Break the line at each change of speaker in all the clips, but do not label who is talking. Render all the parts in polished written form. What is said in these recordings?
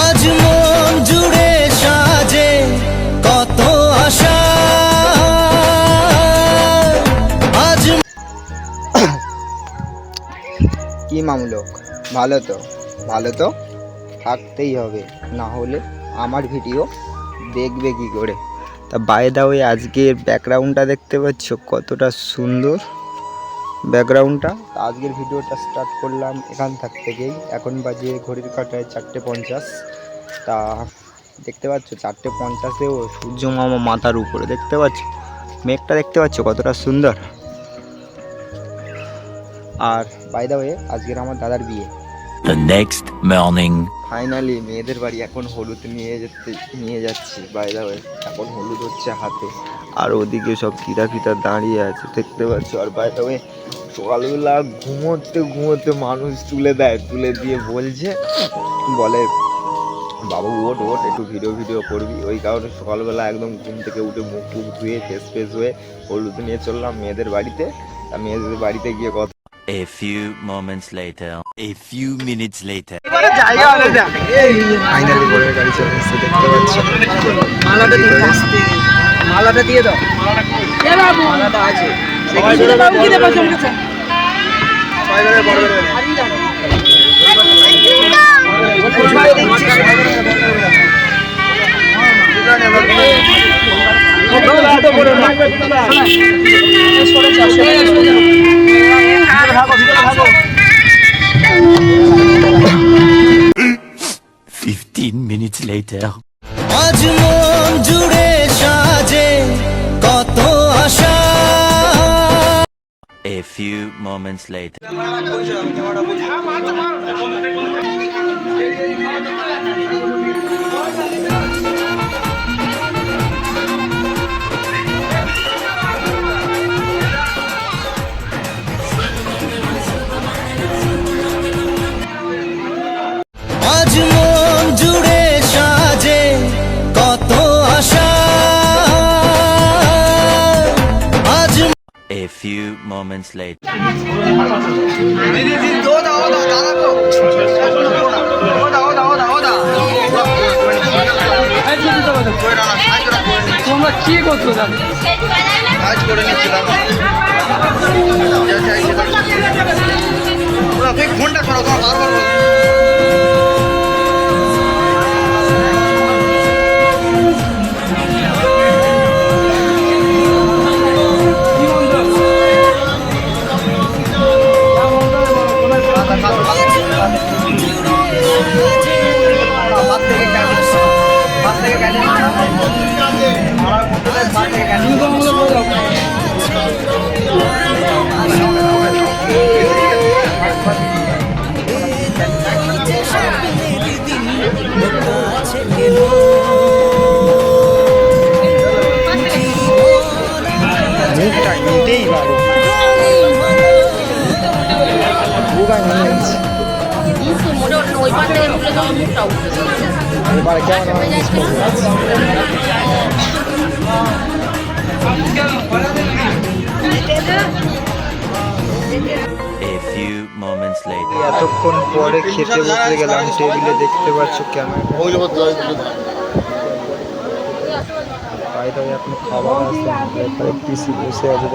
আজ মন জুড়ে সাজে কত আশা। আজ
কি মামলোক, ভালো তো? ভালো তো থাকতেই হবে, না হলে আমার ভিডিও দেখবে কি করে? তা বাই দা ওয়ে আজকের ব্যাকগ্রাউন্ডটা দেখতে পাচ্ছ কতটা সুন্দর ব্যাকগ্রাউন্ডটা। আজকের ভিডিওটা স্টার্ট করলাম এখান থেকেই। এখন বাজে ঘড়ির কাঁটায় 4:50। তা দেখতে পাচ্ছ 4:50-এও সূর্য মামা মাথার উপরে, দেখতে পাচ্ছ মেঘটা, দেখতে পাচ্ছ কতটা সুন্দর। আর বাই দা ওয়ে আজকের আমার দাদার বিয়ে।
The next morning.
ফাইনালি মেয়েদের বাড়ি এখন হলুদ নিয়ে যাচ্ছি। বাই দা ওয়ে এখন হলুদ হচ্ছে হাতে, আর ওদিকে সব ফিতা ফিতা দাঁড়িয়ে আছে দেখতে পাচ্ছ। আর বাই দা ওয়ে সকালবেলা ঘুমোতে মানুষ তুলে দেয়, তুলে দিয়ে বলে বাবু ওঠ একটু ভিডিও করবি। ওই কারণে সকালবেলা একদম ঘুম থেকে উঠে মুখ ধুয়ে ফ্রেশ হয়ে হলুদ নিয়ে চললাম মেয়েদের বাড়িতে। মেয়েদের বাড়িতে গিয়ে কথা।
A few moments later. A few minutes later.
Finally বড়ের গাড়ি চলে এসেছে দেখতে পাচ্ছ।
মালাটা দিয়ে দাও, মালাটা আছে।
Minutes later.
আজ মন জুড়ে সাজে কত আশা।
A few moments later.
আজ মন জুড়ে সাজে কত আশা। আজ
A few moments later.
তোমরা কি করছো?
কাজ করে নিচ্ছিলাম। ফোনটা করো বারবার। মুখটা নিতেই পারো, এবার কেমন
A few moments later.
এতক্ষণ পরে খেতে বসে গেলাম টেবিলে, দেখতে পাচ্ছ ক্যামেরা। বাইরে এখন খাবার আসছে, পিসি বসে আছে।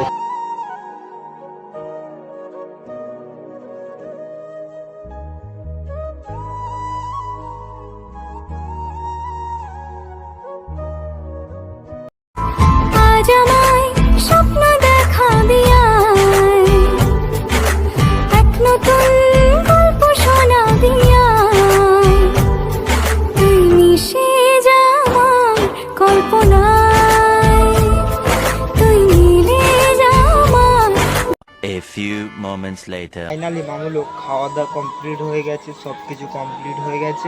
A few moments later.
Finally মামুলোক খাওয়া দাওয়া কমপ্লিট হয়ে গেছে, সব কিছু কমপ্লিট হয়ে গেছে।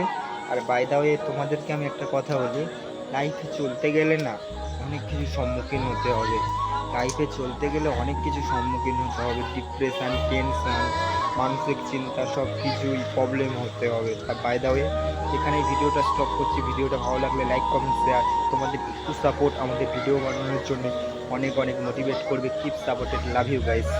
আর বাই দা ওয়ে তোমাদেরকে আমি একটা কথা বলি, লাইফে চলতে গেলে না অনেক কিছু সম্মুখীন হতে হবে। লাইফে চলতে গেলে অনেক কিছু সম্মুখীন হতে হবে, ডিপ্রেশন, টেনশন, মানসিক চিন্তা, সব কিছুই প্রবলেম হতে হবে। তা বাই দা ওয়ে এখানে ভিডিওটা স্টপ করছি। ভিডিওটা ভালো লাগলে লাইক, কমেন্ট, শেয়ার। তোমাদের একটু সাপোর্ট আমাদের ভিডিও বানানোর জন্য অনেক মোটিভেট করবে। Keep supported, love you guys.